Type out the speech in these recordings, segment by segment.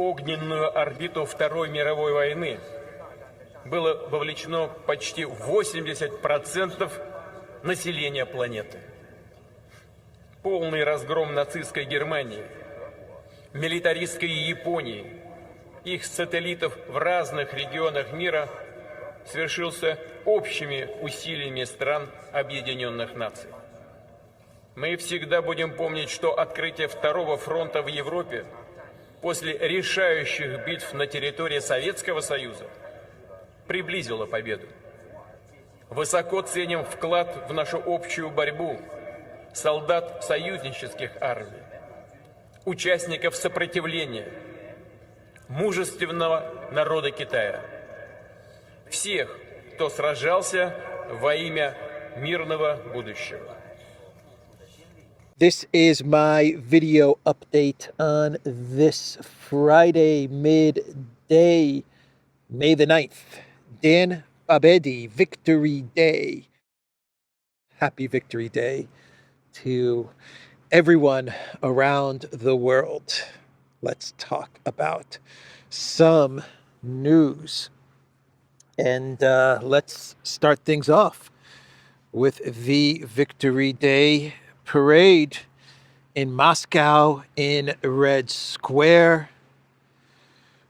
огненную орбиту Второй мировой войны было вовлечено почти 80% населения планеты. Полный разгром нацистской Германии, милитаристской Японии, их сателлитов в разных регионах мира свершился общими усилиями стран Объединенных Наций. Мы всегда будем помнить, что открытие Второго фронта в Европе после решающих битв на территории Советского Союза приблизило победу. Высоко ценим вклад в нашу общую борьбу солдат союзнических армий, участников сопротивления, мужественного народа Китая, всех, кто сражался во имя мирного будущего. This is my video update on this Friday midday, May the 9th, Dan Babedi Victory Day. Happy Victory Day to everyone around the world. Let's talk about some news. And let's start things off with the Victory Day parade in Moscow in Red Square.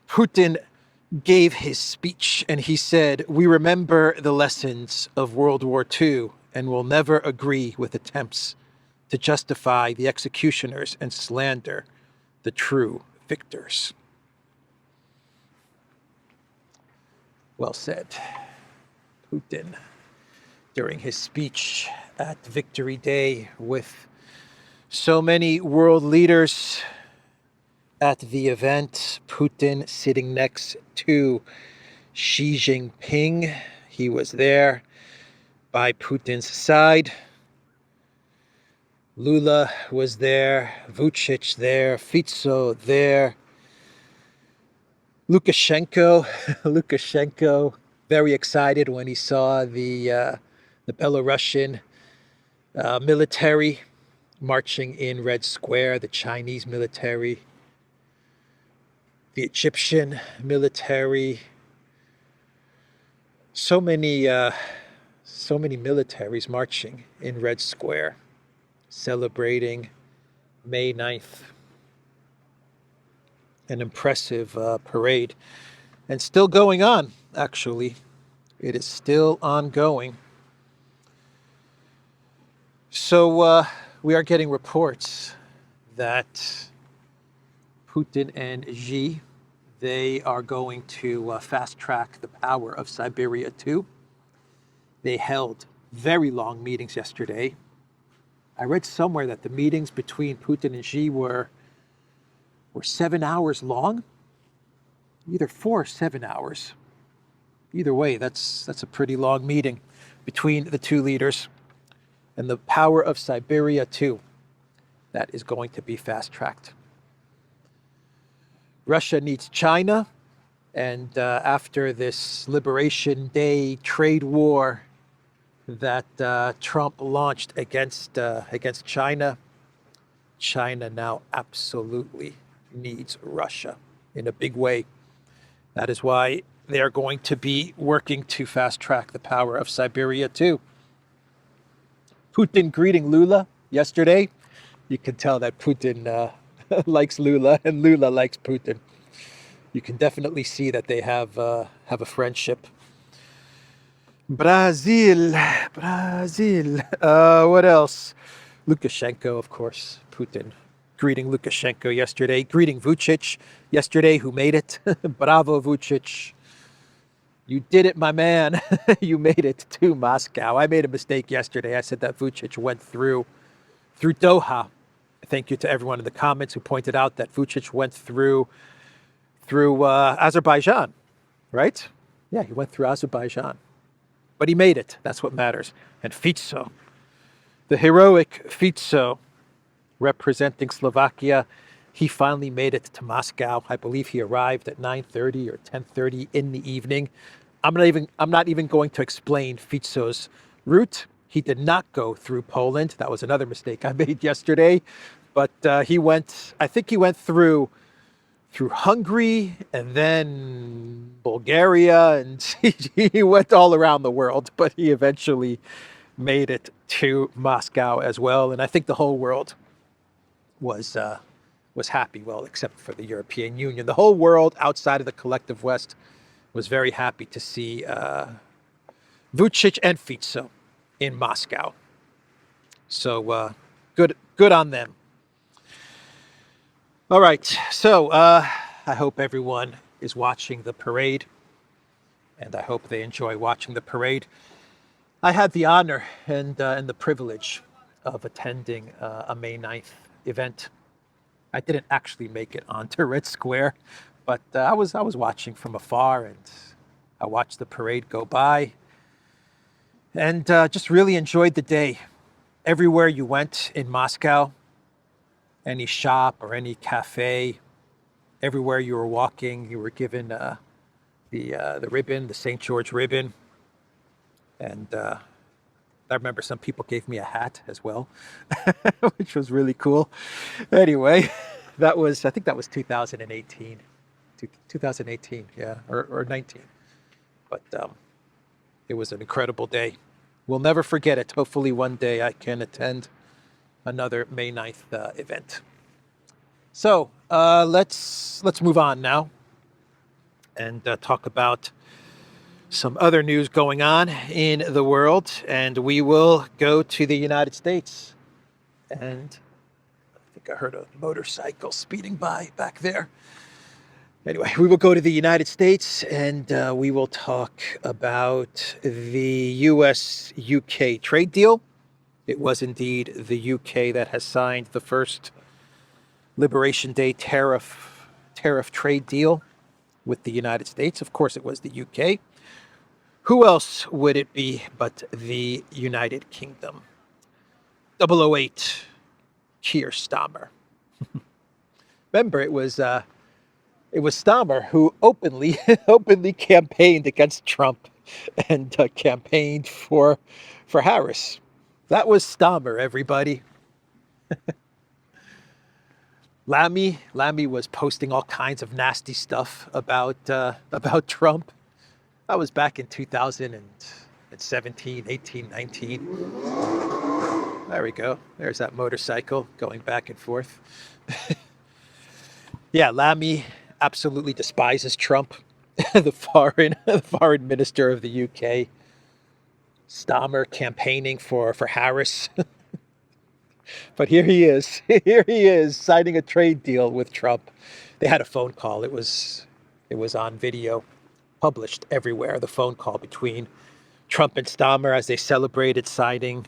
Putin gave his speech and he said, "We remember the lessons of World War II and will never agree with attempts to justify the executioners and slander the true victors." Well said. Putin, during his speech at Victory Day with so many world leaders at the event, Putin sitting next to Xi Jinping. He was there by Putin's side. Lula was there, Vucic there, Fico there. Lukashenko, very excited when he saw the Belarusian military marching in Red Square, the Chinese military, the Egyptian military. So many militaries marching in Red Square, celebrating May 9th. An impressive parade, and still going on, actually. It is still ongoing. So we are getting reports that Putin and Xi, they are going to fast track the power of Siberia too. They held very long meetings yesterday. I read somewhere that the meetings between Putin and Xi were 7 hours long, either 4 or 7 hours. Either way, that's a pretty long meeting between the two leaders. And the power of Siberia too, that is going to be fast-tracked. Russia needs China, and after this Liberation Day trade war that Trump launched against China, China now absolutely needs Russia in a big way. That is why they are going to be working to fast-track the power of Siberia too. Putin greeting Lula yesterday. You can tell that Putin likes Lula and Lula likes Putin. You can definitely see that they have a friendship. Brazil. What else? Lukashenko, of course. Putin greeting Lukashenko yesterday, greeting Vucic yesterday, who made it. Bravo, Vucic. You did it, my man. You made it to Moscow. I made a mistake yesterday. I said that Vucic went through Doha. Thank you to everyone in the comments who pointed out that Vucic went through Azerbaijan, right? Yeah, he went through Azerbaijan. But he made it. That's what matters. And Fico, the heroic Fico, representing Slovakia, he finally made it to Moscow. I believe he arrived at 9:30 or 10:30 in the evening. I'm not even going to explain Fico's route. He did not go through Poland. That was another mistake I made yesterday. But I think he went through through Hungary and then Bulgaria, and he went all around the world, but he eventually made it to Moscow as well. And I think the whole world was happy, well, except for the European Union. The whole world outside of the collective West was very happy to see Vucic and Fico in Moscow. So good on them. All right, so I hope everyone is watching the parade, and I hope they enjoy watching the parade. I had the honor and the privilege of attending a May 9th event. I didn't actually make it onto Red Square, but I was watching from afar, and I watched the parade go by, and just really enjoyed the day. Everywhere you went in Moscow, any shop or any cafe, everywhere you were walking, you were given the ribbon, the St. George ribbon. And I remember some people gave me a hat as well, which was really cool. Anyway, I think that was 2018. 2018, yeah, or 19. But it was an incredible day. We'll never forget it. Hopefully one day I can attend another May 9th event. So let's move on now and talk about some other news going on in the world. And we will go to the United States. And I think I heard a motorcycle speeding by back there. Anyway, we will go to the United States, and we will talk about the US-UK trade deal. It was indeed the UK that has signed the first Liberation Day tariff trade deal with the United States. Of course, it was the UK. Who else would it be but the United Kingdom? 008, Keir Starmer. Remember, it was Starmer who openly campaigned against Trump and campaigned for Harris. That was Starmer, everybody. Lammy was posting all kinds of nasty stuff about Trump. That was back in 2017, 18, 19. There we go. There's that motorcycle going back and forth. Yeah, Lammy absolutely despises Trump, the foreign minister of the UK. Starmer campaigning for Harris. But here he is signing a trade deal with Trump. They had a phone call. It was on video, published everywhere. The phone call between Trump and Starmer as they celebrated signing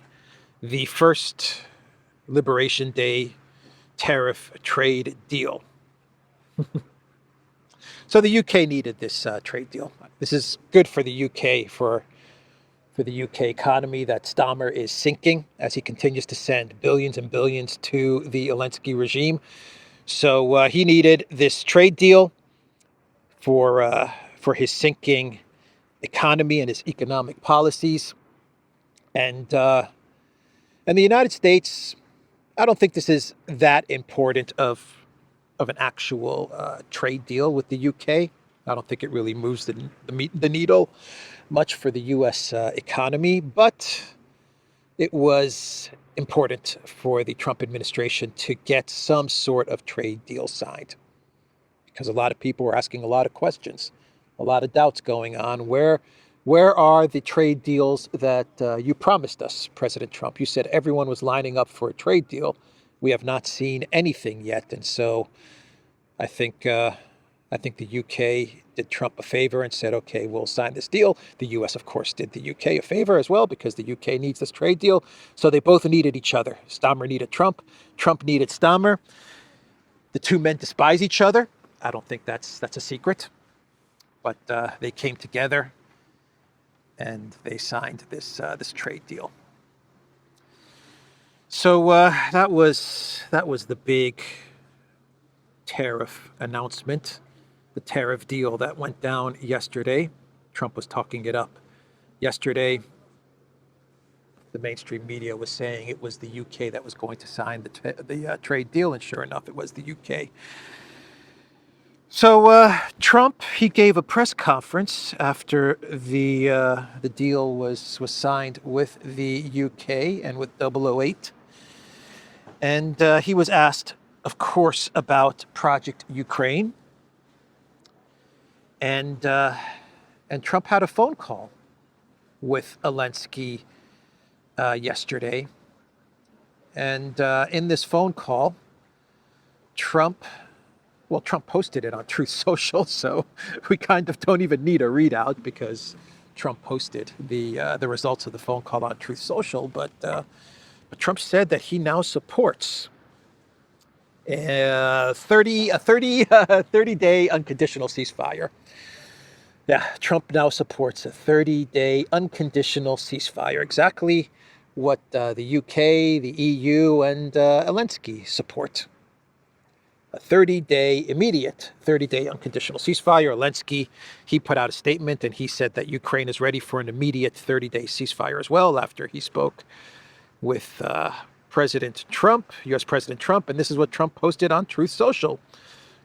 the first Liberation Day tariff trade deal. So the UK needed this trade deal. This is good for the UK, for the UK economy that Starmer is sinking as he continues to send billions and billions to the Elensky regime. So he needed this trade deal for his sinking economy and his economic policies. And the United States, I don't think this is that important of an actual trade deal with the UK. I don't think it really moves the needle much for the U.S. Economy, but it was important for the Trump administration to get some sort of trade deal signed, because a lot of people were asking a lot of questions, a lot of doubts going on. Where are the trade deals that you promised us, President Trump? You said everyone was lining up for a trade deal. We have not seen anything yet, and so I think the UK did Trump a favor and said, okay, we'll sign this deal. The US, of course, did the UK a favor as well, because the UK needs this trade deal. So they both needed each other. Starmer needed Trump. Trump needed Starmer. The two men despise each other. I don't think that's a secret. But they came together and they signed this trade deal. So that was the big tariff announcement, the tariff deal that went down yesterday. Trump was talking it up yesterday. The mainstream media was saying it was the UK that was going to sign the trade deal, and sure enough, it was the UK. Trump, he gave a press conference after the deal was signed with the UK and with 008. And he was asked, of course, about Project Ukraine. And Trump had a phone call with Elensky yesterday. And in this phone call, Trump posted it on Truth Social, so we kind of don't even need a readout because Trump posted the results of the phone call on Truth Social. But Trump said that he now supports a 30-day unconditional ceasefire. Yeah, Trump now supports a 30-day unconditional ceasefire. Exactly what the UK, the EU, and Elensky support. A 30-day, immediate 30-day unconditional ceasefire. Elensky, he put out a statement and he said that Ukraine is ready for an immediate 30-day ceasefire as well after he spoke with President Trump, U.S. President Trump, and this is what Trump posted on Truth Social.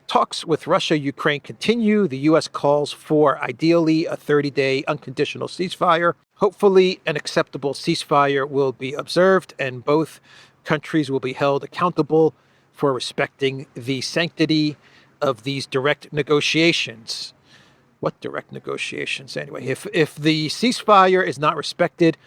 Talks with Russia, Ukraine continue. The U.S. calls for, ideally, a 30-day unconditional ceasefire. Hopefully, an acceptable ceasefire will be observed, and both countries will be held accountable for respecting the sanctity of these direct negotiations. What direct negotiations, anyway? If the ceasefire is not respected,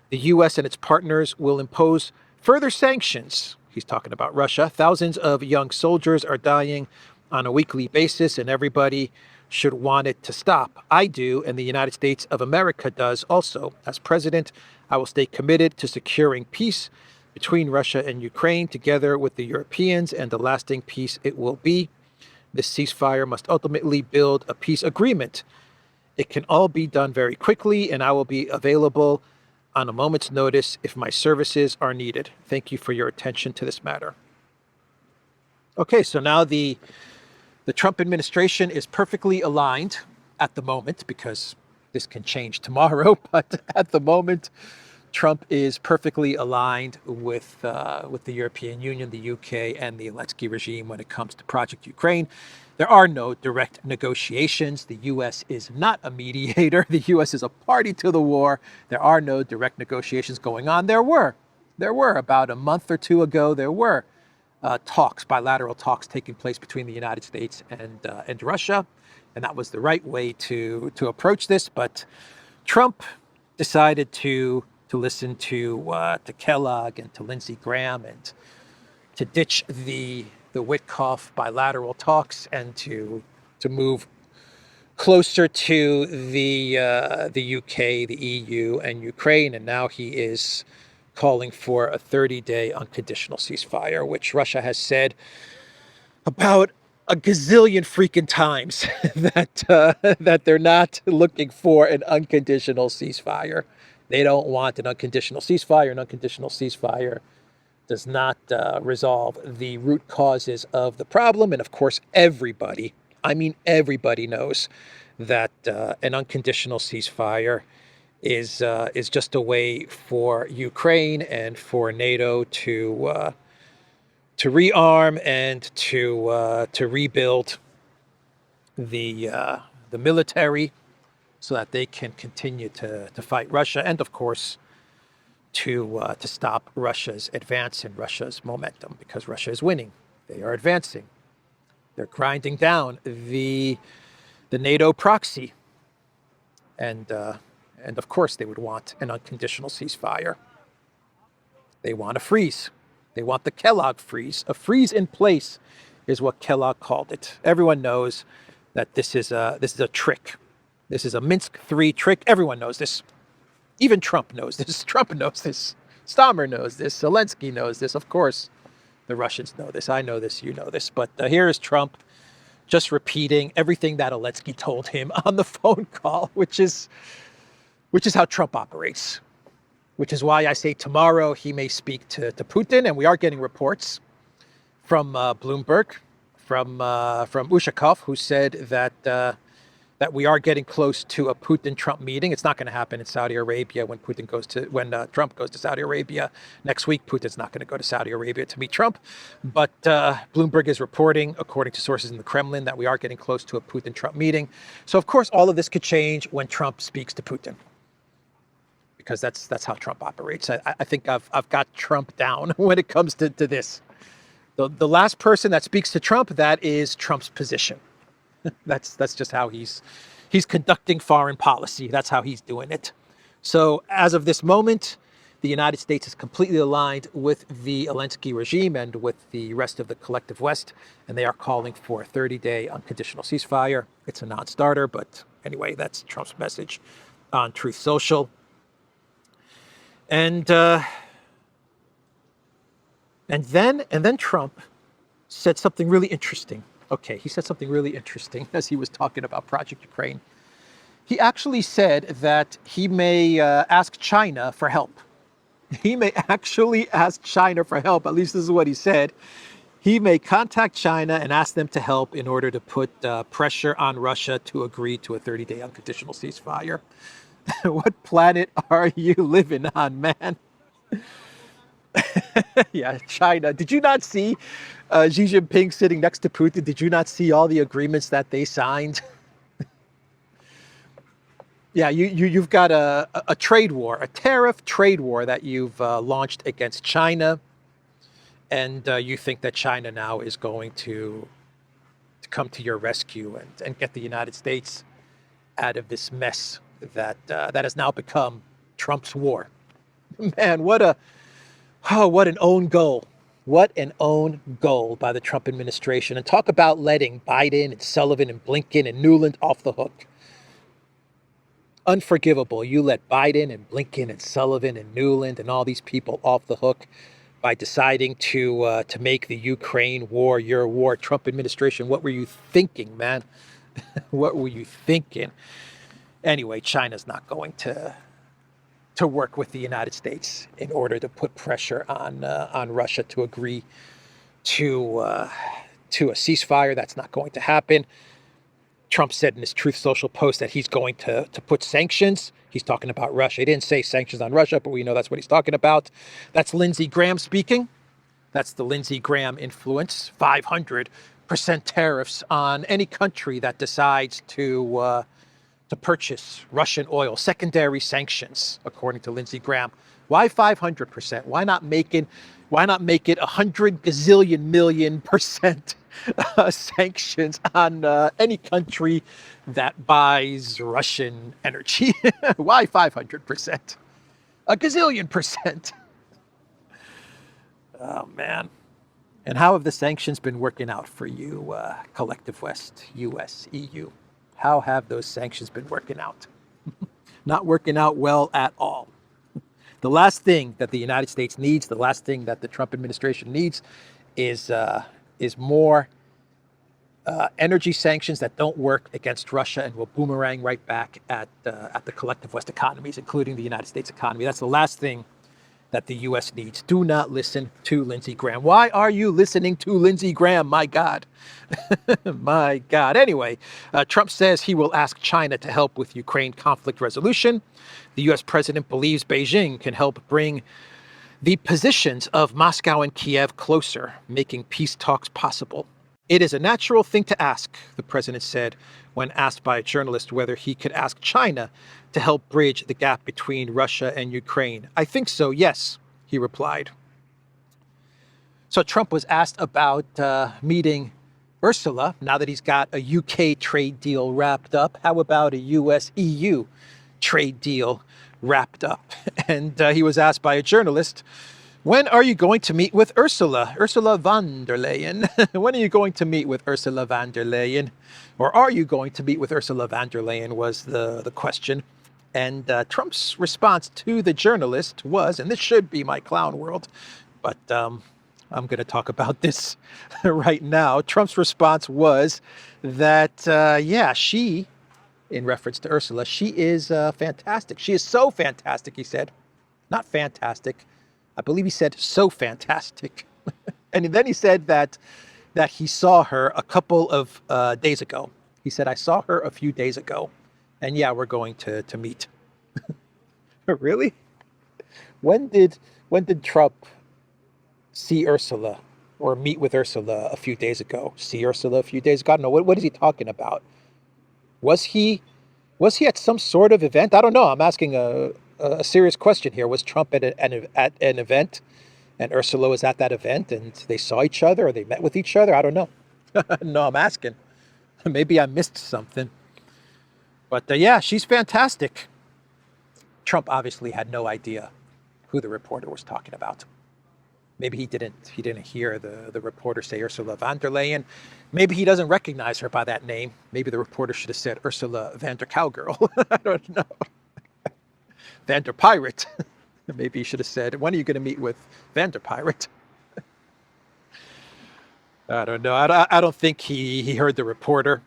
the U.S. and its partners will impose further sanctions. He's talking about Russia. Thousands of young soldiers are dying on a weekly basis, and everybody should want it to stop. I do, and the United States of America does also. As president, I will stay committed to securing peace between Russia and Ukraine, together with the Europeans, and the lasting peace it will be. This ceasefire must ultimately build a peace agreement. It can all be done very quickly, and I will be available on a moment's notice if my services are needed. Thank you for your attention to this matter. Okay, so now the Trump administration is perfectly aligned at the moment, because this can change tomorrow, but at the moment, Trump is perfectly aligned with the European Union, the UK, and the Elensky regime when it comes to Project Ukraine. There are no direct negotiations. The U.S. is not a mediator. The U.S. is a party to the war. There are no direct negotiations going on. There were about a month or two ago. There were bilateral talks taking place between the United States and Russia, and that was the right way to approach this. But Trump decided to listen to Kellogg and to Lindsey Graham and to ditch the Witkoff bilateral talks and to move closer to the UK, the EU, and Ukraine. And now he is calling for a 30-day unconditional ceasefire, which Russia has said about a gazillion freaking times that they're not looking for an unconditional ceasefire. They don't want an unconditional ceasefire. An unconditional ceasefire does not resolve the root causes of the problem. And of course, everybody knows that an unconditional ceasefire is just a way for Ukraine and for NATO to rearm and to rebuild the military, so that they can continue to fight Russia, and of course to stop Russia's advance and Russia's momentum, because Russia is winning. They are advancing. They're grinding down the NATO proxy, and of course they would want an unconditional ceasefire. They want a freeze. They want the Kellogg freeze. A freeze in place is what Kellogg called it. Everyone knows that this is a trick. This is a Minsk III trick. Everyone knows this. Even Trump knows this. Trump knows this. Stammer knows this. Zelensky knows this. Of course, the Russians know this. I know this. You know this. But here is Trump just repeating everything that Elensky told him on the phone call, which is how Trump operates. Which is why I say tomorrow he may speak to Putin, and we are getting reports from Bloomberg, from Ushakov, who said that that we are getting close to a Putin-Trump meeting. It's not going to happen in Saudi Arabia when Trump goes to Saudi Arabia next week. Putin's not going to go to Saudi Arabia to meet Trump. But Bloomberg is reporting, according to sources in the Kremlin, that we are getting close to a Putin-Trump meeting. So, of course, all of this could change when Trump speaks to Putin, because that's how Trump operates. I think I've got Trump down when it comes to this. The last person that speaks to Trump, that is Trump's position. That's just how he's conducting foreign policy. That's how he's doing it. So as of this moment, the United States is completely aligned with the Elensky regime and with the rest of the collective West, and they are calling for a 30-day unconditional ceasefire. It's a non-starter, but anyway, that's Trump's message on Truth Social. And then Trump said something really interesting. Okay, he said something really interesting as he was talking about Project Ukraine. He actually said that he may ask China for help. He may actually ask China for help. At least this is what he said. He may contact China and ask them to help in order to put pressure on Russia to agree to a 30-day unconditional ceasefire. What planet are you living on, man? Yeah, China. Did you not see Xi Jinping sitting next to Putin? Did you not see all the agreements that they signed? Yeah, you've got a trade war, a tariff trade war that you've launched against China. And you think that China now is going to come to your rescue and get the United States out of this mess that has now become Trump's war. Man, what an own goal. What an own goal by the Trump administration. And talk about letting Biden and Sullivan and Blinken and Nuland off the hook. Unforgivable. You let Biden and Blinken and Sullivan and Nuland and all these people off the hook by deciding to make the Ukraine war your war. Trump administration, what were you thinking, man? What were you thinking? Anyway, China's not going to work with the United States in order to put pressure on Russia to agree to a ceasefire. That's not going to happen. Trump said in his Truth Social post that he's going to put sanctions. He's talking about Russia. He didn't say sanctions on Russia, but we know that's what he's talking about. That's Lindsey Graham speaking. That's the Lindsey Graham influence. 500% tariffs on any country that decides to purchase Russian oil. Secondary sanctions, according to Lindsey Graham. Why 500%? Why not make it 100 gazillion million percent sanctions on any country that buys Russian energy? Why 500%? A gazillion percent. Oh, man. And how have the sanctions been working out for you, Collective West, US, EU? How have those sanctions been working out? Not working out well at all. The last thing that the United States needs, the last thing that the Trump administration needs is more energy sanctions that don't work against Russia and will boomerang right back at the collective West economies, including the United States economy. That's the last thing that the U.S. needs. Do not listen to Lindsey Graham. Why are you listening to Lindsey Graham? My God. My God. Anyway, Trump says he will ask China to help with Ukraine conflict resolution. The U.S. president believes Beijing can help bring the positions of Moscow and Kiev closer, making peace talks possible. It is a natural thing to ask, the president said when asked by a journalist whether he could ask China to help bridge the gap between Russia and Ukraine. I think so, yes, he replied. So Trump was asked about meeting Ursula, now that he's got a UK trade deal wrapped up. How about a US-EU trade deal wrapped up? And he was asked by a journalist, when are you going to meet with Ursula von der Leyen? When are you going to meet with Ursula von der Leyen? Or are you going to meet with Ursula von der Leyen was the question. And Trump's response to the journalist was, and this should be my clown world, but I'm going to talk about this right now. Trump's response was that, she, in reference to Ursula, she is fantastic. She is so fantastic, he said. Not fantastic. I believe he said so fantastic. And then he said that he saw her a couple of days ago. He said, I saw her a few days ago, and yeah, we're going to meet. Really? When did Trump see Ursula or meet with Ursula a few days ago? See Ursula a few days ago? I don't know. What is he talking about? Was he at some sort of event? I don't know. I'm asking a serious question here. Was Trump at an event and Ursula was at that event and they saw each other or they met with each other? I don't know. No, I'm asking. Maybe I missed something. But yeah, she's fantastic. Trump obviously had no idea who the reporter was talking about. Maybe he didn't hear the reporter say Ursula von der Leyen. Maybe he doesn't recognize her by that name. Maybe the reporter should have said Ursula van der Cowgirl. I don't know. Van der Pirate. Maybe he should have said, when are you going to meet with Van der Pirate? I don't know. I don't think he heard the reporter.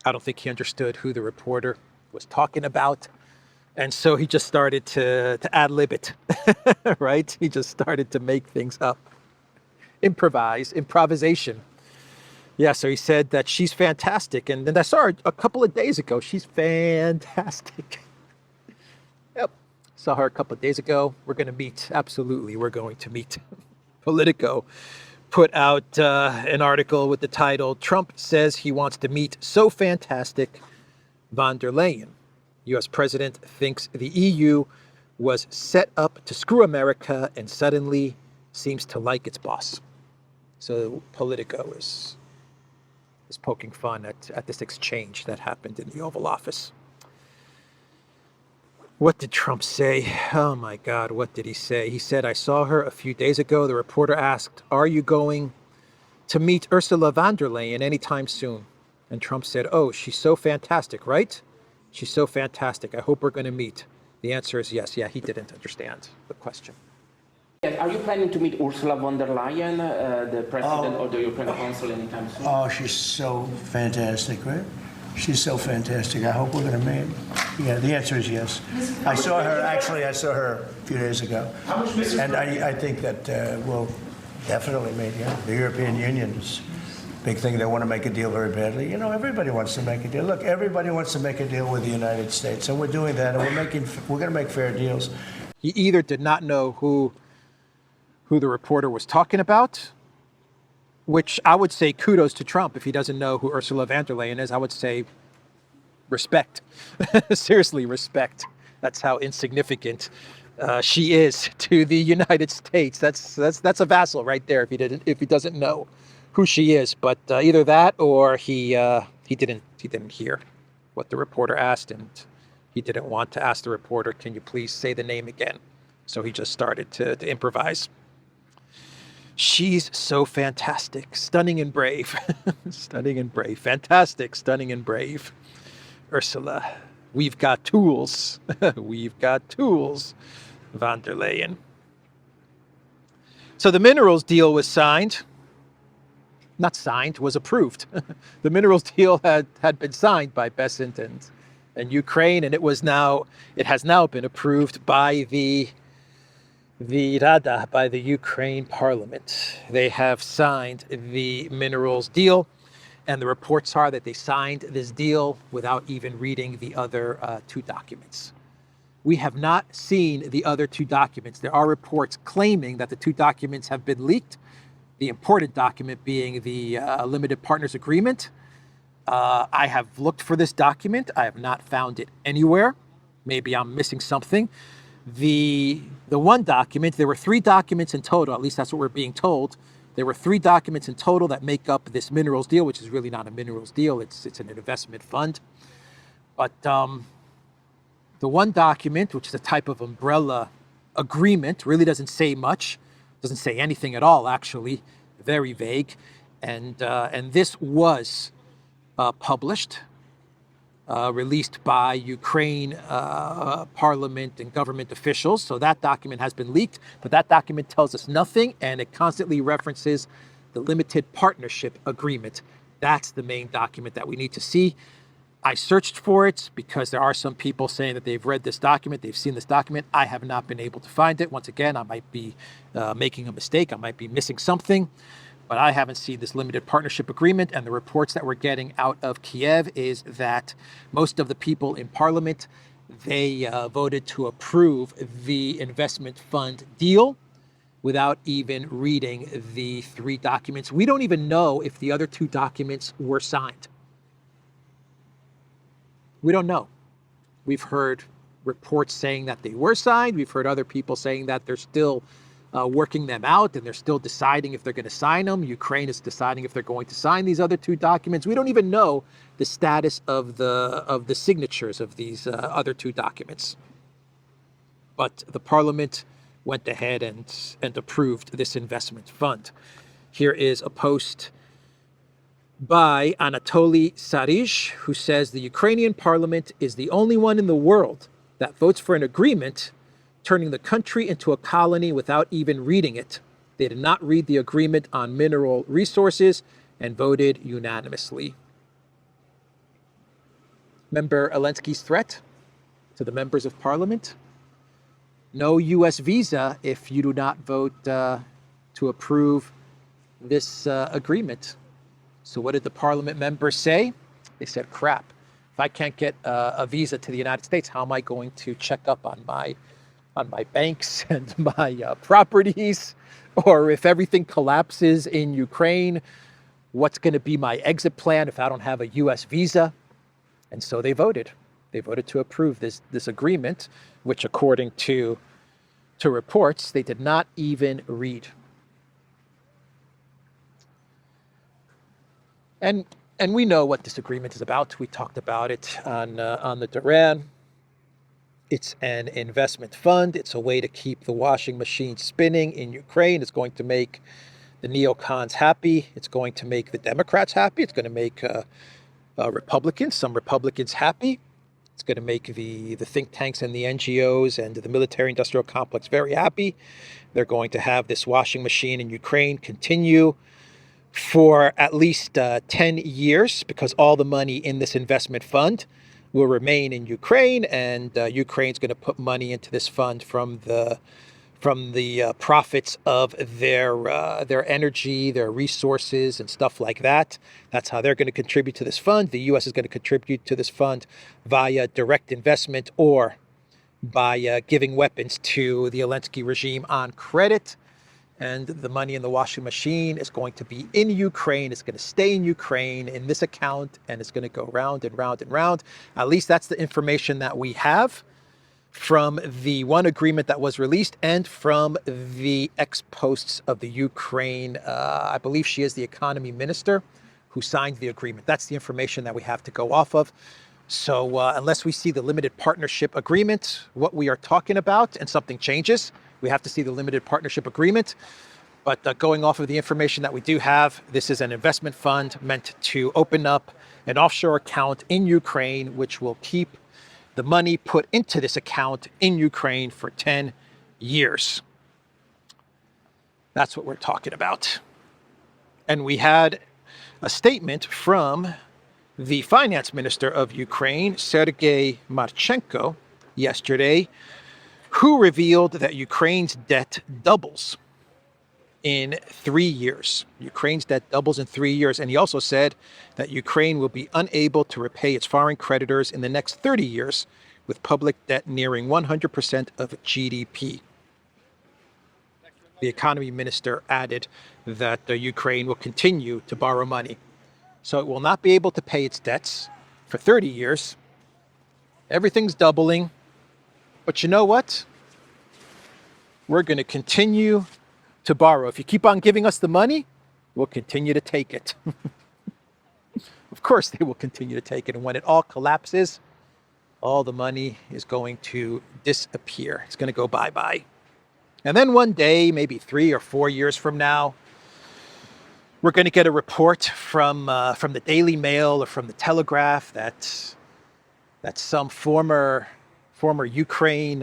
I don't think he understood who the reporter was talking about. And so he just started to ad-lib it, right? He just started to make things up. Improvisation. Yeah, so he said that she's fantastic. And then I saw her a couple of days ago. She's fantastic. Yep. Saw her a couple of days ago. We're going to meet. Absolutely, we're going to meet. Politico put out an article with the title, Trump says he wants to meet so fantastic von der Leyen. U.S. president thinks the EU was set up to screw America and suddenly seems to like its boss. So Politico is poking fun at this exchange that happened in the Oval Office. What did Trump say? Oh my God, what did he say? He said, I saw her a few days ago. The reporter asked, are you going to meet Ursula von der Leyen anytime soon? And Trump said, oh, she's so fantastic, right? She's so fantastic. I hope we're going to meet. The answer is yes. Yeah, he didn't understand the question. Are you planning to meet Ursula von der Leyen, the president of the European Council, anytime soon? Oh, she's so fantastic, right? She's so fantastic. I hope we're going to meet. Yeah, the answer is yes. I saw her a few days ago. And I think that we'll definitely meet, yeah. The European Union is a big thing. They want to make a deal very badly. You know, everybody wants to make a deal. Look, everybody wants to make a deal with the United States, and we're doing that, and we're going to make fair deals. He either did not know who the reporter was talking about, which I would say kudos to Trump. If he doesn't know who Ursula von der Leyen is, I would say respect. Seriously, respect. That's how insignificant she is to the United States. That's a vassal right there if he doesn't know who she is. But either that or he didn't hear what the reporter asked, and he didn't want to ask the reporter, can you please say the name again? So he just started to improvise. She's so fantastic, stunning and brave. Stunning and brave. Fantastic, stunning and brave. Ursula, we've got tools. We've got tools. Von der Leyen. So the minerals deal was signed. Not signed, was approved. The minerals deal had been signed by Besant and Ukraine, and it has now been approved by the Rada, by the Ukraine parliament. They have signed the minerals deal, and the reports are that they signed this deal without even reading the other two documents. We have not seen the other two documents. There are reports claiming that the two documents have been leaked, the important document being the limited partners agreement. I have looked for this document. I have not found it anywhere. Maybe I'm missing something. The one document, there were three documents in total, at least that's what we're being told. There were three documents in total that make up this minerals deal, which is really not a minerals deal. It's an investment fund. But the one document, which is a type of umbrella agreement, really doesn't say much, doesn't say anything at all, actually, very vague. And this was published, released by Ukraine parliament and government officials. So that document has been leaked, but that document tells us nothing, and it constantly references the limited partnership agreement. That's the main document that we need to see. I searched for it because there are some people saying that they've read this document, they've seen this document. I have not been able to find it. Once again, I might be making a mistake. I might be missing something. But I haven't seen this limited partnership agreement, and the reports that we're getting out of Kiev is that most of the people in parliament, they voted to approve the investment fund deal without even reading the 3 documents. We don't even know if the other 2 documents were signed. We don't know. We've heard reports saying that they were signed. We've heard other people saying that they're still working them out and they're still deciding if they're going to sign them. Ukraine is deciding if they're going to sign these other 2 documents. We don't even know the status of the signatures of these other 2 documents. But the parliament went ahead and approved this investment fund. Here is a post by Anatoly Sarij, who says the Ukrainian parliament is the only one in the world that votes for an agreement turning the country into a colony without even reading it. They did not read the agreement on mineral resources and voted unanimously. Remember Elensky's threat to the members of parliament? No U.S. visa if you do not vote to approve this agreement. So what did the parliament members say? They said, crap, if I can't get a visa to the United States, how am I going to check up on my banks and my properties? Or if everything collapses in Ukraine, what's going to be my exit plan if I don't have a U.S. visa? And so they voted. They voted to approve this agreement, which according to reports, they did not even read. And we know what this agreement is about. We talked about it on the Duran. It's an investment fund. It's a way to keep the washing machine spinning in Ukraine. It's going to make the neocons happy. It's going to make the Democrats happy. It's going to make some Republicans happy. It's going to make the think tanks and the NGOs and the military-industrial complex very happy. They're going to have this washing machine in Ukraine continue for at least 10 years because all the money in this investment fund will remain in Ukraine, and Ukraine's going to put money into this fund from the profits of their energy, their resources, and stuff like that. That's how they're going to contribute to this fund. The U.S. is going to contribute to this fund via direct investment or by giving weapons to the Elensky regime on credit. And the money in the washing machine is going to be in Ukraine. It's going to stay in Ukraine in this account, and it's going to go round and round and round. At least that's the information that we have from the one agreement that was released and from the ex-posts of the Ukraine. I believe she is the economy minister who signed the agreement. That's the information that we have to go off of. So unless we see the limited partnership agreement, what we are talking about, and something changes, we have to see the limited partnership agreement. But going off of the information that we do have, this is an investment fund meant to open up an offshore account in Ukraine, which will keep the money put into this account in Ukraine for 10 years. That's what we're talking about. And we had a statement from the finance minister of Ukraine, Sergei Marchenko, yesterday, who revealed that Ukraine's debt doubles in 3 years. Ukraine's debt doubles in 3 years. And he also said that Ukraine will be unable to repay its foreign creditors in the next 30 years, with public debt nearing 100% of GDP. The economy minister added that Ukraine will continue to borrow money. So it will not be able to pay its debts for 30 years. Everything's doubling. But you know what? We're going to continue to borrow. If you keep on giving us the money, we'll continue to take it. Of course, they will continue to take it. And when it all collapses, all the money is going to disappear. It's going to go bye-bye. And then one day, maybe 3 or 4 years from now, we're going to get a report from the Daily Mail or from the Telegraph that some former Ukraine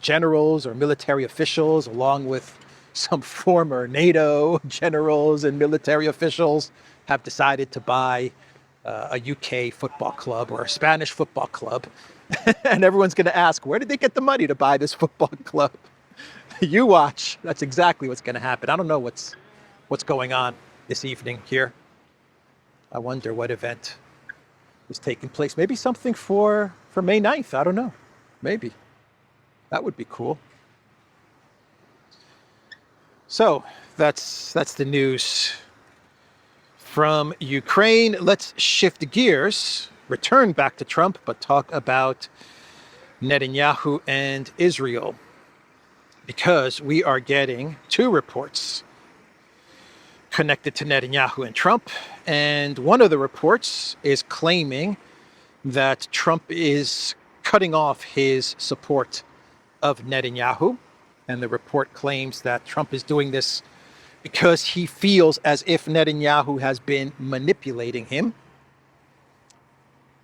generals or military officials, along with some former NATO generals and military officials, have decided to buy a UK football club or a Spanish football club. And everyone's going to ask, where did they get the money to buy this football club? You watch. That's exactly what's going to happen. I don't know what's going on this evening here. I wonder what event is taking place. Maybe something for May 9th. I don't know. Maybe. That would be cool. So that's the news from Ukraine. Let's shift gears, return back to Trump, but talk about Netanyahu and Israel, because we are getting two reports connected to Netanyahu and Trump. And one of the reports is claiming that Trump is cutting off his support of Netanyahu. And the report claims that Trump is doing this because he feels as if Netanyahu has been manipulating him.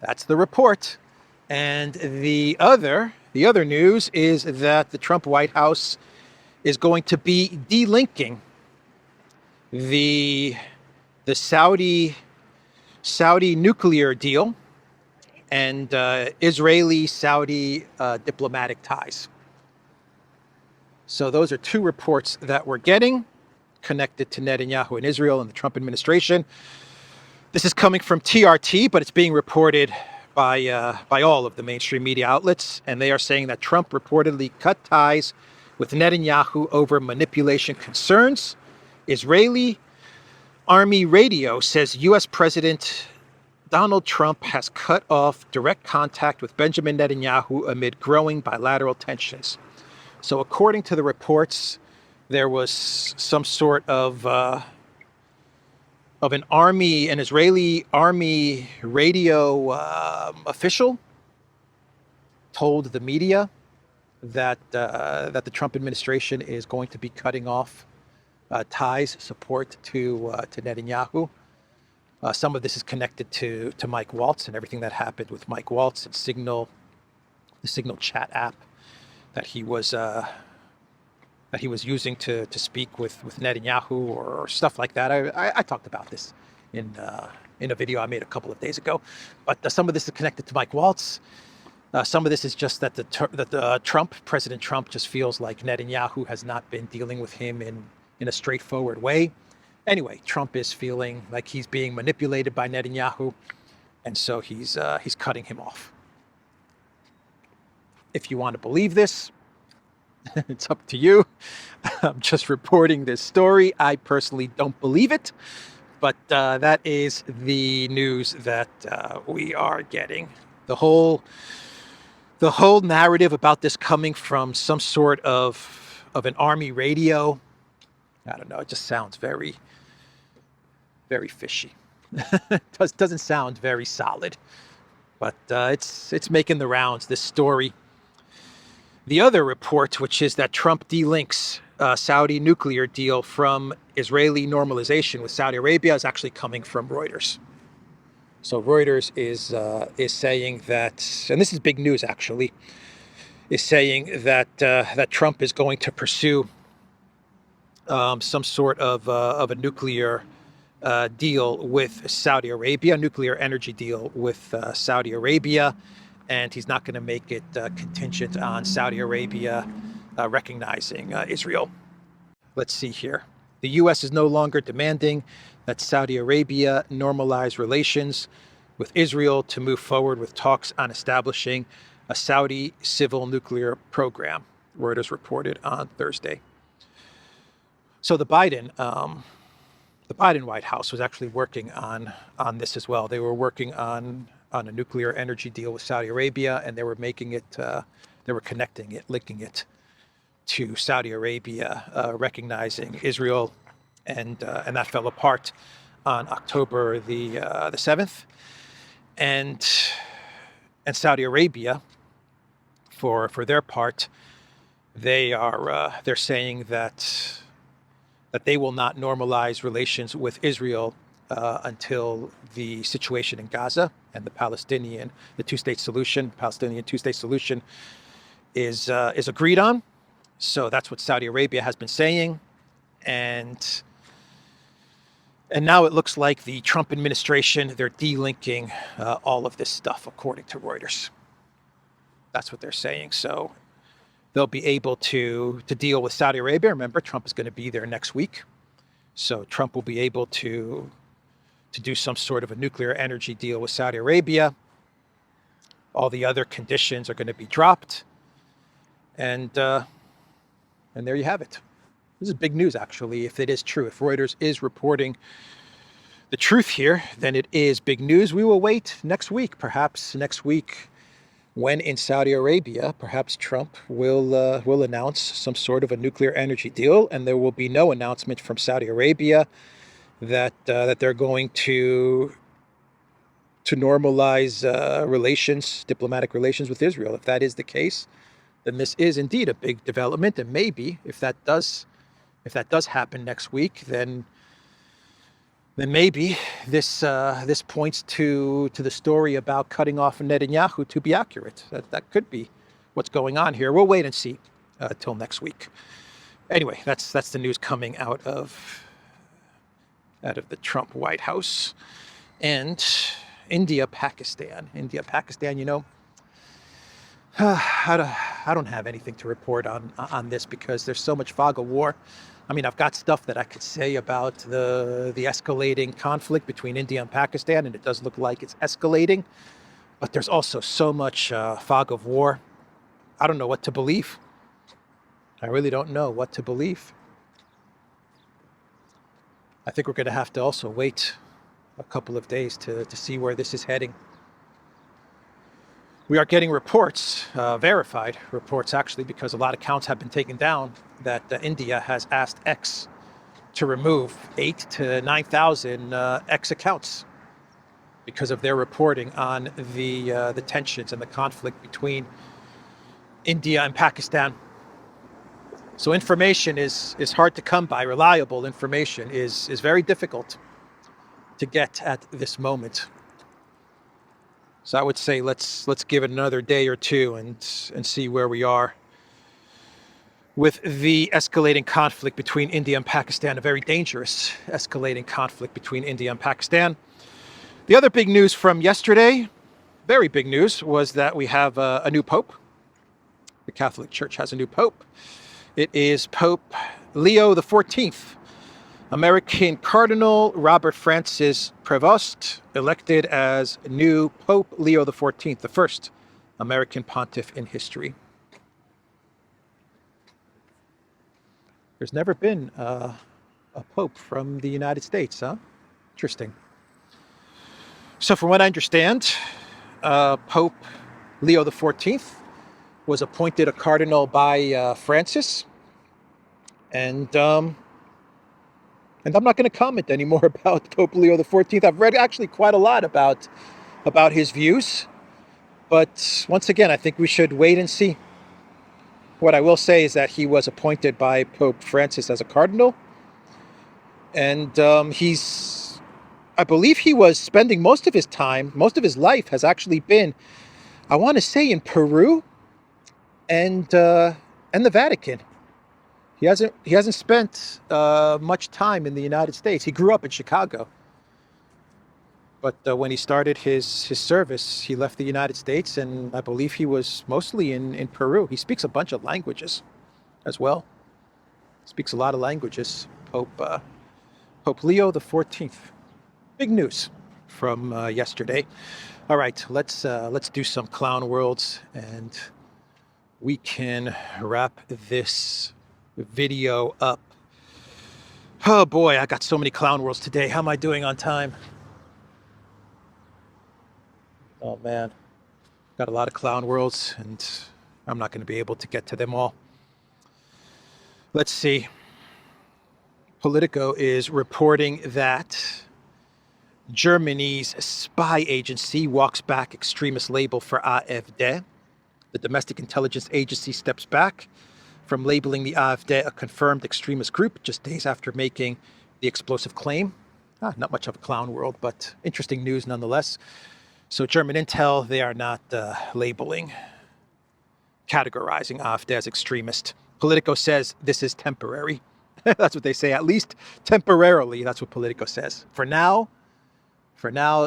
That's the report. And the other news is that the Trump White House is going to be delinking the Saudi nuclear deal and Israeli-Saudi diplomatic ties. So those are two reports that we're getting connected to Netanyahu and Israel and the Trump administration. This is coming from TRT, but it's being reported by all of the mainstream media outlets, and they are saying that Trump reportedly cut ties with Netanyahu over manipulation concerns. Israeli Army radio says U.S. President Donald Trump has cut off direct contact with Benjamin Netanyahu amid growing bilateral tensions. So according to the reports, there was some sort of an Israeli army radio official told the media that the Trump administration is going to be cutting off ties, support to Netanyahu. Some of this is connected to Mike Waltz and everything that happened with Mike Waltz and Signal, the Signal chat app that he was using to speak with Netanyahu or stuff like that. I talked about this in a video I made a couple of days ago. But some of this is connected to Mike Waltz. Some of this is just that President Trump just feels like Netanyahu has not been dealing with him in a straightforward way. Anyway, Trump is feeling like he's being manipulated by Netanyahu, and so he's cutting him off. If you want to believe this, it's up to you. I'm just reporting this story. I personally don't believe it, but that is the news that we are getting. The whole narrative about this coming from some sort of an army radio, I don't know, it just sounds very, very fishy. Doesn't sound very solid, but it's making the rounds, this story. The other report, which is that Trump delinks Saudi nuclear deal from Israeli normalization with Saudi Arabia, is actually coming from Reuters. So Reuters is saying that, and this is big news actually, is saying that Trump is going to pursue some sort of a nuclear deal with Saudi Arabia, a nuclear energy deal with Saudi Arabia. And he's not going to make it contingent on Saudi Arabia recognizing Israel. Let's see here. The U.S. is no longer demanding that Saudi Arabia normalize relations with Israel to move forward with talks on establishing a Saudi civil nuclear program, Reuters reported on Thursday. So the Biden White House was actually working on this as well. They were working on a nuclear energy deal with Saudi Arabia, and they were making it, they were connecting it, linking it to Saudi Arabia, recognizing Israel, and that fell apart on October the 7th. And Saudi Arabia, for their part, they're saying that they will not normalize relations with Israel until the situation in Gaza and the Palestinian two-state solution is agreed on. So that's what Saudi Arabia has been saying, and now it looks like the Trump administration, they're delinking all of this stuff, according to Reuters. That's what they're saying. So they'll be able to deal with Saudi Arabia. Remember, Trump is going to be there next week So Trump will be able to do some sort of a nuclear energy deal with Saudi Arabia. All the other conditions are going to be dropped. And there you have it. This is big news, actually, if it is true. If Reuters is reporting the truth here, then it is big news. We will wait next week, perhaps next week, when in Saudi Arabia, perhaps Trump will announce some sort of a nuclear energy deal, and there will be no announcement from Saudi Arabia that they're going to normalize relations, diplomatic relations with Israel. If that is the case, then this is indeed a big development, and maybe if that does happen next week, then maybe this points to the story about cutting off Netanyahu to be accurate. That could be what's going on here. We'll wait and see till next week. Anyway, that's the news coming out of the Trump White House. And India, Pakistan, you know, I don't have anything to report on this because there's so much fog of war. I mean, I've got stuff that I could say about the escalating conflict between India and Pakistan, and it does look like it's escalating, but there's also so much fog of war. I don't know what to believe. I really don't know what to believe. I think we're going to have to also wait a couple of days to see where this is heading. We are getting reports, verified reports actually, because a lot of accounts have been taken down, that India has asked X to remove 8,000 to 9,000 X accounts because of their reporting on the tensions and the conflict between India and Pakistan. So information is hard to come by. Reliable information is very difficult to get at this moment. So I would say let's give it another day or two and see where we are with the escalating conflict between India and Pakistan, a very dangerous escalating conflict between India and Pakistan. The other big news from yesterday, very big news, was that we have a new pope. The Catholic Church has a new pope. It is Pope Leo XIV. American Cardinal Robert Francis Prevost elected as new Pope Leo XIV, the first American pontiff in history. There's never been a pope from the United States, huh? Interesting. So from what I understand, Pope Leo XIV was appointed a cardinal by Francis, and I'm not going to comment anymore about Pope Leo XIV. I've read actually quite a lot about his views, but once again, I think we should wait and see. What I will say is that he was appointed by Pope Francis as a cardinal, and I believe he was spending most of his time, most of his life has actually been, I want to say, in Peru and the Vatican. He hasn't spent much time in the United States. He grew up in Chicago, but when he started his service, he left the United States, and I believe he was mostly in Peru. He speaks a bunch of languages as well. Speaks a lot of languages. Pope Leo XIV. Big news from yesterday. All right, let's do some clown worlds, and we can wrap this video up. Oh boy, I got so many clown worlds today. How am I doing on time? Oh man, got a lot of clown worlds, and I'm not going to be able to get to them all. Let's see. Politico is reporting that Germany's spy agency walks back extremist label for AfD. The domestic intelligence agency steps back from labeling the AfD a confirmed extremist group just days after making the explosive claim. Not much of a clown world, but interesting news nonetheless. So German intel, they are not categorizing AfD as extremist. Politico says this is temporary. That's what they say, at least temporarily. That's what Politico says. For now,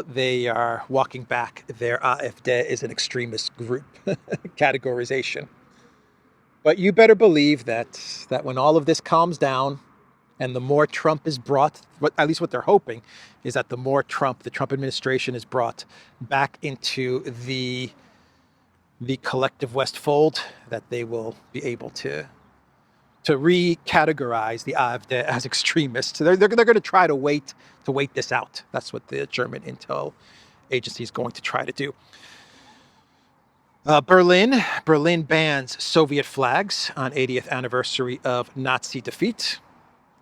they are walking back their AfD is an extremist group categorization. But you better believe that when all of this calms down And the more Trump is brought, at least what they're hoping, is that the more the Trump administration is brought back into the collective West fold, that they will be able to recategorize the AfD as extremists. So they're going to try to wait this out. That's what the German intel agency is going to try to do. Berlin bans Soviet flags on 80th anniversary of Nazi defeat.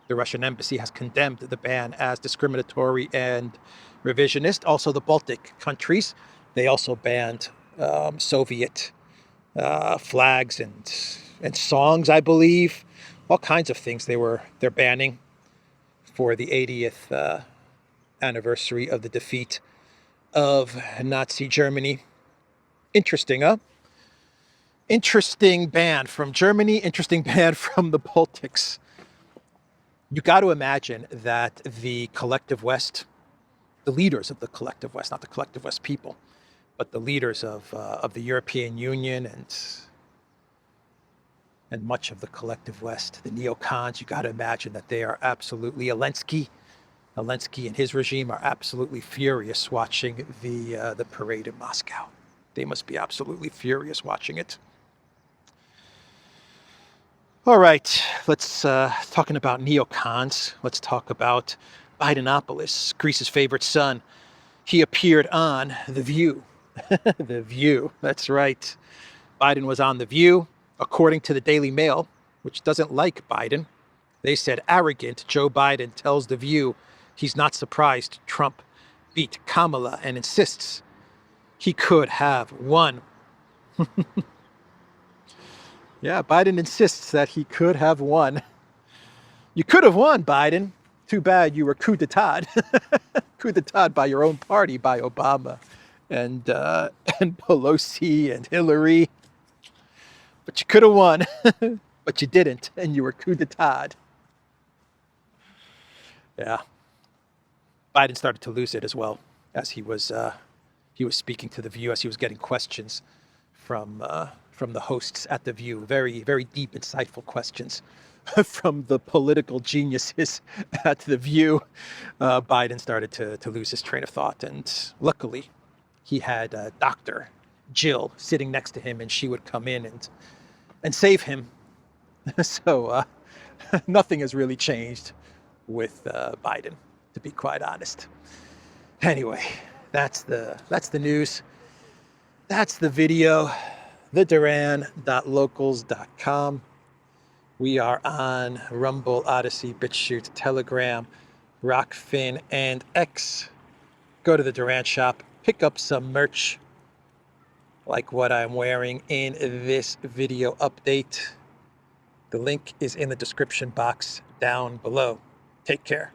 The Russian embassy has condemned the ban as discriminatory and revisionist. Also, the Baltic countries, they also banned Soviet flags and songs, I believe. All kinds of things they're banning for the 80th anniversary of the defeat of Nazi Germany. Interesting, huh? Interesting ban from Germany, interesting ban from the Baltics. You got to imagine that the collective West, the leaders of the collective West, not the collective West people, but the leaders of the European Union and much of the collective West, the neocons, you got to imagine that they are absolutely, Elensky and his regime are absolutely furious watching the parade in Moscow. They must be absolutely furious watching it. All right, let's talking about neocons. Let's talk about Bidenopoulos, Greece's favorite son. He appeared on The View. The View, that's right. Biden was on The View. According to the Daily Mail, which doesn't like Biden, they said arrogant Joe Biden tells The View he's not surprised Trump beat Kamala and insists he could have won. Yeah, Biden insists that he could have won. You could have won, Biden. Too bad you were coup d'etat. Coup d'etat by your own party, by Obama and Pelosi and Hillary. But you could have won, but you didn't, and you were coup d'etat. Yeah. Biden started to lose it as well as he was speaking to The View, as he was getting questions from the hosts at The View. Very, very deep, insightful questions from the political geniuses at The View. Biden started to lose his train of thought, and luckily he had Dr. Jill sitting next to him, and she would come in and save him. So nothing has really changed with Biden, to be quite honest. Anyway, that's the news. That's the video. TheDuran.locals.com. We are on Rumble, Odyssey, BitChute, Telegram, Rockfin, and X. Go to the Duran shop, pick up some merch like what I'm wearing in this video update. The link is in the description box down below. Take care.